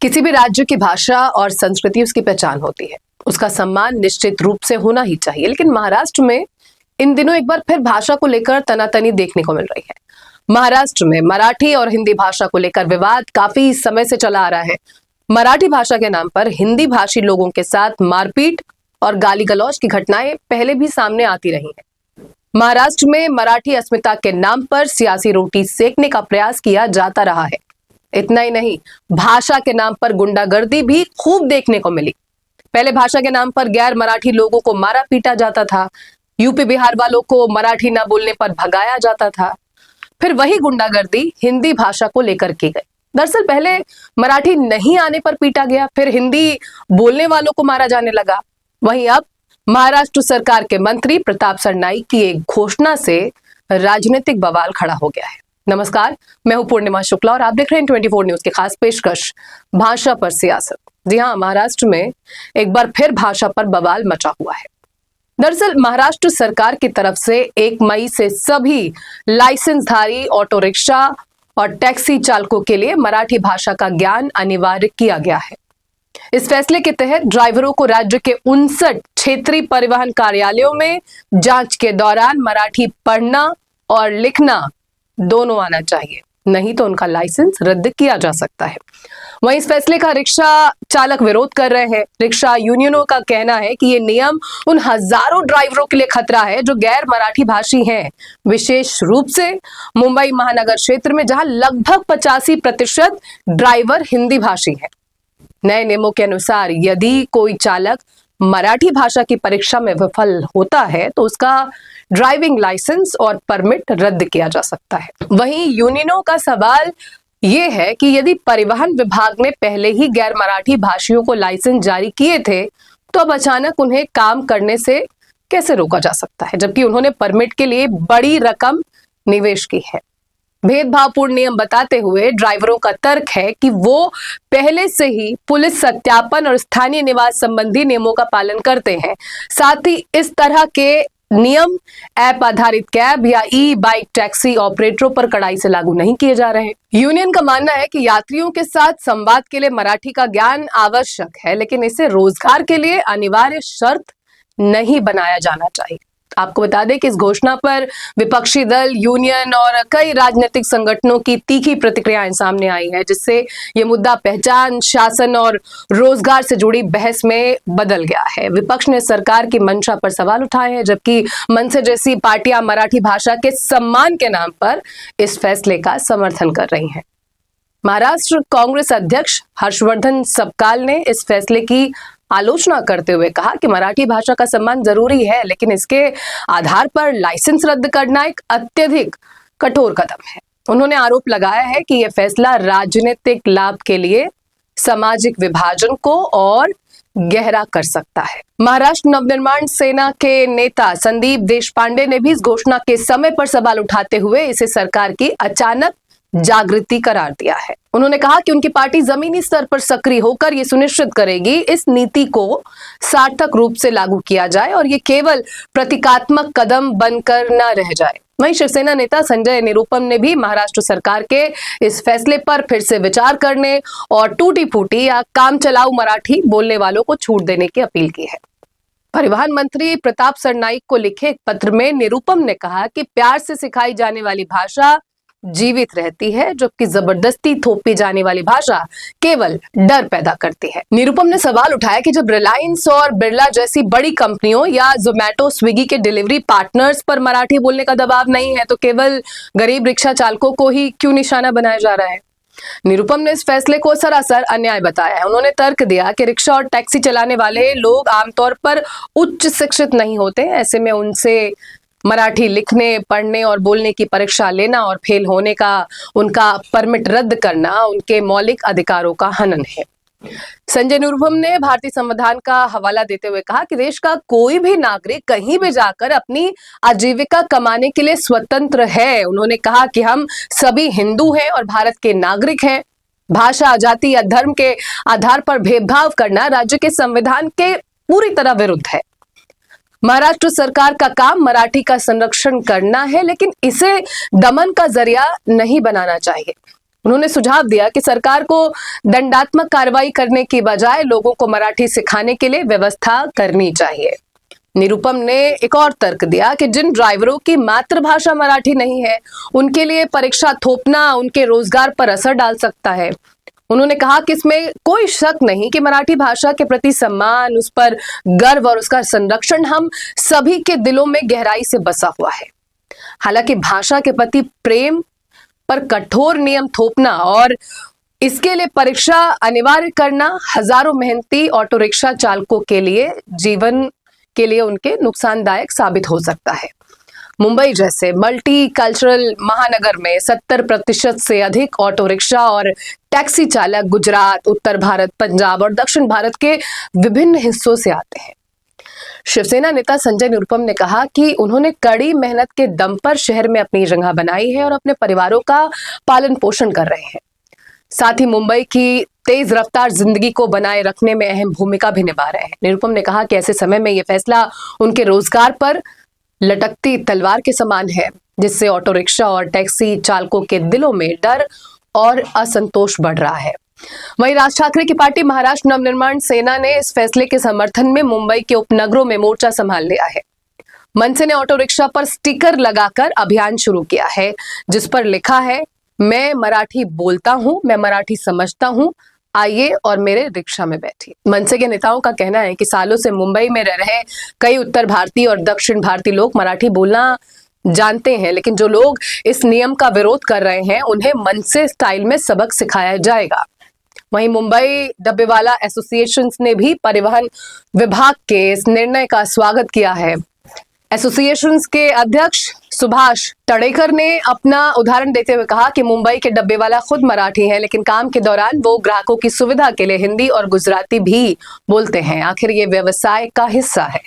किसी भी राज्य की भाषा और संस्कृति उसकी पहचान होती है, उसका सम्मान निश्चित रूप से होना ही चाहिए। लेकिन महाराष्ट्र में इन दिनों एक बार फिर भाषा को लेकर तनातनी देखने को मिल रही है। महाराष्ट्र में मराठी और हिंदी भाषा को लेकर विवाद काफी समय से चला आ रहा है। मराठी भाषा के नाम पर हिंदी भाषी लोगों के साथ मारपीट और गाली गलौज की घटनाएं पहले भी सामने आती रही हैं। महाराष्ट्र में मराठी अस्मिता के नाम पर सियासी रोटी सेकने का प्रयास किया जाता रहा है। इतना ही नहीं, भाषा के नाम पर गुंडागर्दी भी खूब देखने को मिली। पहले भाषा के नाम पर गैर मराठी लोगों को मारा पीटा जाता था, यूपी बिहार वालों को मराठी न बोलने पर भगाया जाता था। फिर वही गुंडागर्दी हिंदी भाषा को लेकर की गई। दरअसल पहले मराठी नहीं आने पर पीटा गया, फिर हिंदी बोलने वालों को मारा जाने लगा। वहीं अब महाराष्ट्र सरकार के मंत्री प्रताप सरनाईक की एक घोषणा से राजनीतिक बवाल खड़ा हो गया है। नमस्कार, मैं हूं पूर्णिमा शुक्ला और आप देख रहे हैं 24 न्यूज की खास पेशकश भाषा पर सियासत। जी हां, महाराष्ट्र में एक बार फिर भाषा पर बवाल मचा हुआ है। दरअसल महाराष्ट्र सरकार की तरफ से 1 मई से सभी लाइसेंसधारी ऑटो रिक्शा और टैक्सी चालकों के लिए मराठी भाषा का ज्ञान अनिवार्य किया गया है। इस फैसले के तहत ड्राइवरों को राज्य के 59 क्षेत्रीय परिवहन कार्यालयों में जांच के दौरान मराठी पढ़ना और लिखना दोनों आना चाहिए, नहीं तो उनका लाइसेंस रद्द किया जा सकता है। वहीं इस फैसले का रिक्शा चालक विरोध कर रहे हैं। रिक्शा यूनियनों का कहना है कि ये नियम उन हजारों ड्राइवरों के लिए खतरा है जो गैर मराठी भाषी हैं, विशेष रूप से मुंबई महानगर क्षेत्र में, जहां लगभग 85% ड्राइवर हिंदी भाषी हैं। नए नियमों के अनुसार यदि कोई चालक मराठी भाषा की परीक्षा में विफल होता है तो उसका ड्राइविंग लाइसेंस और परमिट रद्द किया जा सकता है। वहीं यूनियनों का सवाल यह है कि यदि परिवहन विभाग ने पहले ही गैर मराठी भाषियों को लाइसेंस जारी किए थे तो अब अचानक उन्हें काम करने से कैसे रोका जा सकता है, जबकि उन्होंने परमिट के लिए बड़ी रकम निवेश की है। भेदभावपूर्ण नियम बताते हुए ड्राइवरों का तर्क है कि वो पहले से ही पुलिस सत्यापन और स्थानीय निवास संबंधी नियमों का पालन करते हैं। साथ ही इस तरह के नियम ऐप आधारित कैब या ई बाइक टैक्सी ऑपरेटरों पर कड़ाई से लागू नहीं किए जा रहे हैं। यूनियन का मानना है कि यात्रियों के साथ संवाद के लिए मराठी का ज्ञान आवश्यक है, लेकिन इसे रोजगार के लिए अनिवार्य शर्त नहीं बनाया जाना चाहिए। आपको बता दें कि इस घोषणा पर विपक्षी दल, यूनियन और कई राजनीतिक संगठनों की तीखी प्रतिक्रियाएं सामने आई हैं, जिससे ये मुद्दा पहचान, शासन और रोजगार से जुड़ी बहस में बदल गया है। विपक्ष ने सरकार की मंशा पर सवाल उठाए हैं, जबकि मनसे जैसी पार्टियां मराठी भाषा के सम्मान के नाम पर इस फैसले का समर्थन कर रही हैं। महाराष्ट्र कांग्रेस अध्यक्ष हर्षवर्धन सपकाल ने इस फैसले की आलोचना करते हुए कहा कि मराठी भाषा का सम्मान जरूरी है, लेकिन इसके आधार पर लाइसेंस रद्द करना एक अत्यधिक कठोर कदम है। उन्होंने आरोप लगाया है कि यह फैसला राजनीतिक लाभ के लिए सामाजिक विभाजन को और गहरा कर सकता है। महाराष्ट्र नवनिर्माण सेना के नेता संदीप देशपांडे ने भी इस घोषणा के समय पर सवाल उठाते हुए इसे सरकार की अचानक जागृति करार दिया है। उन्होंने कहा कि उनकी पार्टी जमीनी स्तर पर सक्रिय होकर यह सुनिश्चित करेगी इस नीति को सार्थक रूप से लागू किया जाए और ये केवल प्रतीकात्मक कदम बनकर न रह जाए। वहीं शिवसेना नेता संजय निरुपम ने भी महाराष्ट्र सरकार के इस फैसले पर फिर से विचार करने और टूटी फूटी या काम चलाऊ मराठी बोलने वालों को छूट देने की अपील की है। परिवहन मंत्री प्रताप सरनाईक को लिखे एक पत्र में निरुपम ने कहा कि प्यार से सिखाई जाने वाली भाषा जीवित रहती है, जबकि जबरदस्ती थोपी जाने वाली भाषा केवल डर पैदा करती है। निरुपम ने सवाल उठाया कि जब रिलायंस और बिरला जैसी बड़ी कंपनियों या जोमेटो, स्विगी के डिलीवरी पार्टनर्स पर मराठी बोलने का दबाव नहीं है तो केवल गरीब रिक्शा चालकों को ही क्यों निशाना बनाया जा रहा है। निरुपम ने इस फैसले को सरासर अन्याय बताया है। उन्होंने तर्क दिया कि रिक्शा और टैक्सी चलाने वाले लोग आमतौर पर उच्च शिक्षित नहीं होते, ऐसे में उनसे मराठी लिखने, पढ़ने और बोलने की परीक्षा लेना और फेल होने का उनका परमिट रद्द करना उनके मौलिक अधिकारों का हनन है। संजय निरुपम ने भारतीय संविधान का हवाला देते हुए कहा कि देश का कोई भी नागरिक कहीं भी जाकर अपनी आजीविका कमाने के लिए स्वतंत्र है। उन्होंने कहा कि हम सभी हिंदू हैं और भारत के नागरिक हैं। भाषा, जाति या धर्म के आधार पर भेदभाव करना राज्य के संविधान के पूरी तरह विरुद्ध है। महाराष्ट्र सरकार का काम मराठी का संरक्षण करना है, लेकिन इसे दमन का जरिया नहीं बनाना चाहिए। उन्होंने सुझाव दिया कि सरकार को दंडात्मक कार्रवाई करने की बजाय लोगों को मराठी सिखाने के लिए व्यवस्था करनी चाहिए। निरुपम ने एक और तर्क दिया कि जिन ड्राइवरों की मातृभाषा मराठी नहीं है, उनके लिए परीक्षा थोपना उनके रोजगार पर असर डाल सकता है। उन्होंने कहा कि इसमें कोई शक नहीं कि मराठी भाषा के प्रति सम्मान, उस पर गर्व और उसका संरक्षण हम सभी के दिलों में गहराई से बसा हुआ है। हालांकि भाषा के प्रति प्रेम पर कठोर नियम थोपना और इसके लिए परीक्षा अनिवार्य करना हजारों मेहनती ऑटो रिक्शा चालकों के लिए जीवन के लिए उनके नुकसानदायक साबित हो सकता है। मुंबई जैसे मल्टी कल्चरल महानगर में 70% से अधिक ऑटो रिक्शा और टैक्सी चालक गुजरात, उत्तर भारत, पंजाब और दक्षिण भारत के विभिन्न हिस्सों से आते हैं। शिवसेना नेता संजय निरुपम ने कहा कि उन्होंने कड़ी मेहनत के दम पर शहर में अपनी जगह बनाई है और अपने परिवारों का पालन पोषण कर रहे हैं। साथ ही मुंबई की तेज रफ्तार जिंदगी को बनाए रखने में अहम भूमिका भी निभा रहे हैं। निरुपम ने कहा कि ऐसे समय में यह फैसला उनके रोजगार पर लटकती तलवार के समान है, जिससे ऑटो रिक्शा और टैक्सी चालकों के दिलों में डर और असंतोष बढ़ रहा है। वहीं राज ठाकरे की पार्टी महाराष्ट्र नवनिर्माण सेना ने इस फैसले के समर्थन में मुंबई के उपनगरों में मोर्चा संभाल लिया है। मनसे ने ऑटो रिक्शा पर स्टिकर लगाकर अभियान शुरू किया है, जिस पर लिखा है, मैं मराठी बोलता हूं, मैं मराठी समझता हूं, आइए और मेरे रिक्शा में बैठिए। मनसे के नेताओं का कहना है कि सालों से मुंबई में रह रहे कई उत्तर भारतीय और दक्षिण भारतीय लोग मराठी बोलना जानते हैं, लेकिन जो लोग इस नियम का विरोध कर रहे हैं उन्हें मनसे स्टाइल में सबक सिखाया जाएगा। वहीं मुंबई डब्बेवाला एसोसिएशन ने भी परिवहन विभाग के इस निर्णय का स्वागत किया है। एसोसिएशन के अध्यक्ष सुभाष टड़ेकर ने अपना उदाहरण देते हुए कहा कि मुंबई के डब्बेवाला खुद मराठी हैं, लेकिन काम के दौरान वो ग्राहकों की सुविधा के लिए हिंदी और गुजराती भी बोलते हैं। आखिर ये व्यवसाय का हिस्सा है।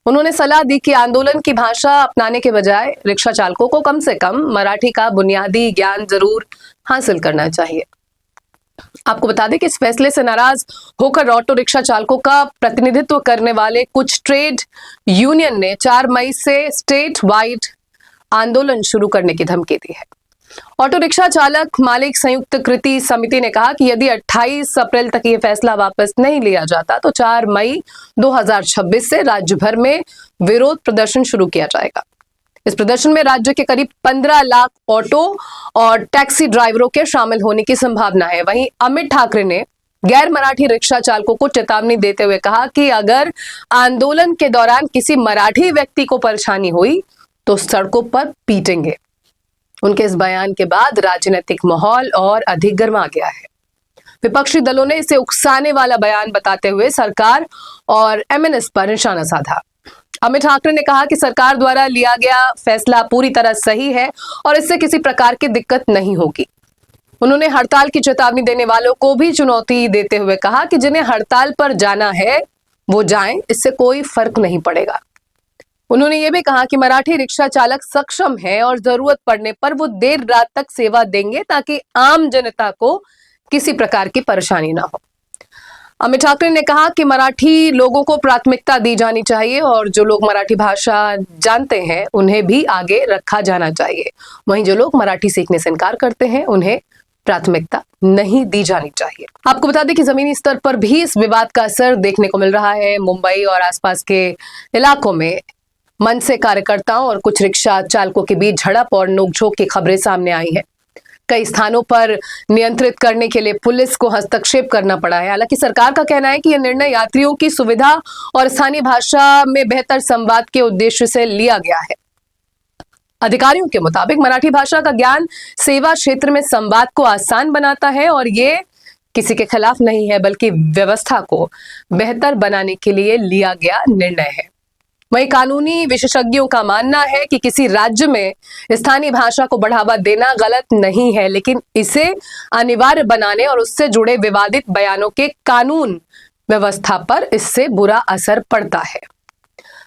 उन्होंने सलाह दी कि आंदोलन की भाषा अपनाने के बजाय रिक्शा चालकों को कम से कम मराठी का बुनियादी ज्ञान जरूर हासिल करना चाहिए। आपको बता दें कि इस फैसले से नाराज होकर ऑटो रिक्शा चालकों का प्रतिनिधित्व करने वाले कुछ ट्रेड यूनियन ने 4 मई से स्टेट वाइड आंदोलन शुरू करने की धमकी दी है। ऑटो रिक्शा चालक मालिक संयुक्त कृति समिति ने कहा कि यदि 28 अप्रैल तक ये फैसला वापस नहीं लिया जाता तो 4 मई 2026 से राज्य भर में विरोध प्रदर्शन शुरू किया जाएगा। इस प्रदर्शन में राज्य के करीब 15 लाख ऑटो और टैक्सी ड्राइवरों के शामिल होने की संभावना है। वहीं अमित ठाकरे ने गैर मराठी रिक्शा चालकों को चेतावनी देते हुए कहा कि अगर आंदोलन के दौरान किसी मराठी व्यक्ति को परेशानी हुई तो सड़कों पर पीटेंगे। उनके इस बयान के बाद राजनीतिक माहौल और अधिक गर्मा गया है। विपक्षी दलों ने इसे उकसाने वाला बयान बताते हुए सरकार और एमएनएस पर निशाना साधा। अमित ठाकरे ने कहा कि सरकार द्वारा लिया गया फैसला पूरी तरह सही है और इससे किसी प्रकार की दिक्कत नहीं होगी। उन्होंने हड़ताल की चेतावनी देने वालों को भी चुनौती देते हुए कहा कि जिन्हें हड़ताल पर जाना है वो जाएं, इससे कोई फर्क नहीं पड़ेगा। उन्होंने ये भी कहा कि मराठी रिक्शा चालक सक्षम है और जरूरत पड़ने पर वो देर रात तक सेवा देंगे ताकि आम जनता को किसी प्रकार की परेशानी ना हो। अमित ठाकरे ने कहा कि मराठी लोगों को प्राथमिकता दी जानी चाहिए और जो लोग मराठी भाषा जानते हैं उन्हें भी आगे रखा जाना चाहिए। वहीं जो लोग मराठी सीखने से इनकार करते हैं उन्हें प्राथमिकता नहीं दी जानी चाहिए। आपको बता दें कि जमीनी स्तर पर भी इस विवाद का असर देखने को मिल रहा है। मुंबई और आसपास के इलाकों में मनसे कार्यकर्ताओं और कुछ रिक्शा चालकों के बीच झड़प और नोकझोंक की खबरें सामने आई हैं। कई स्थानों पर नियंत्रित करने के लिए पुलिस को हस्तक्षेप करना पड़ा है। हालांकि सरकार का कहना है कि यह निर्णय यात्रियों की सुविधा और स्थानीय भाषा में बेहतर संवाद के उद्देश्य से लिया गया है। अधिकारियों के मुताबिक मराठी भाषा का ज्ञान सेवा क्षेत्र में संवाद को आसान बनाता है और ये किसी के खिलाफ नहीं है, बल्कि व्यवस्था को बेहतर बनाने के लिए लिया गया निर्णय है। वहीं कानूनी विशेषज्ञों का मानना है कि किसी राज्य में स्थानीय भाषा को बढ़ावा देना गलत नहीं है, लेकिन इसे अनिवार्य बनाने और उससे जुड़े विवादित बयानों के कानून व्यवस्था पर इससे बुरा असर पड़ता है।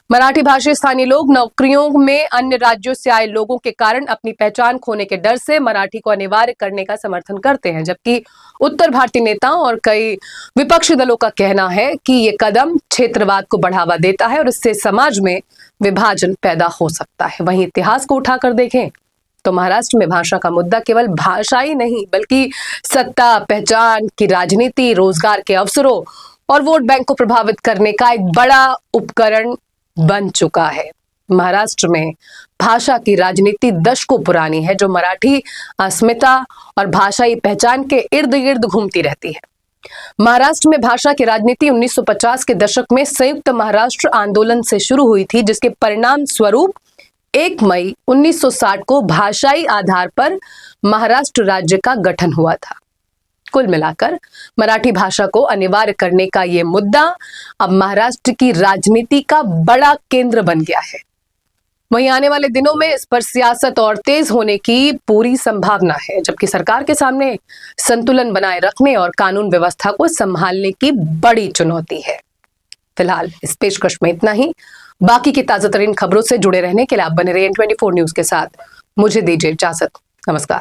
मराठी भाषी स्थानीय लोग नौकरियों में अन्य राज्यों से आए लोगों के कारण अपनी पहचान खोने के डर से मराठी को अनिवार्य करने का समर्थन करते हैं, जबकि उत्तर भारतीय नेताओं और कई विपक्षी दलों का कहना है कि ये कदम क्षेत्रवाद को बढ़ावा देता है और इससे समाज में विभाजन पैदा हो सकता है। वहीं इतिहास को उठाकर देखें तो महाराष्ट्र में भाषा का मुद्दा केवल भाषा ही नहीं बल्कि सत्ता, पहचान की राजनीति, रोजगार के अवसरों और वोट बैंक को प्रभावित करने का एक बड़ा उपकरण बन चुका है। महाराष्ट्र में भाषा की राजनीति दशकों पुरानी है, जो मराठी अस्मिता और भाषाई पहचान के इर्द गिर्द घूमती रहती है। महाराष्ट्र में भाषा की राजनीति 1950 के दशक में संयुक्त महाराष्ट्र आंदोलन से शुरू हुई थी, जिसके परिणाम स्वरूप 1 मई 1960 को भाषाई आधार पर महाराष्ट्र राज्य का गठन हुआ था। कुल मिलाकर मराठी भाषा को अनिवार्य करने का यह मुद्दा अब महाराष्ट्र की राजनीति का बड़ा केंद्र बन गया है। वहीं आने वाले दिनों में इस पर सियासत और तेज होने की पूरी संभावना है, जबकि सरकार के सामने संतुलन बनाए रखने और कानून व्यवस्था को संभालने की बड़ी चुनौती है। फिलहाल इस पेशकश में इतना ही। बाकी की ताजा तरीन खबरों से जुड़े रहने के लिए आप बने रहिए N24 न्यूज के साथ। मुझे दीजिए इजाजत। नमस्कार।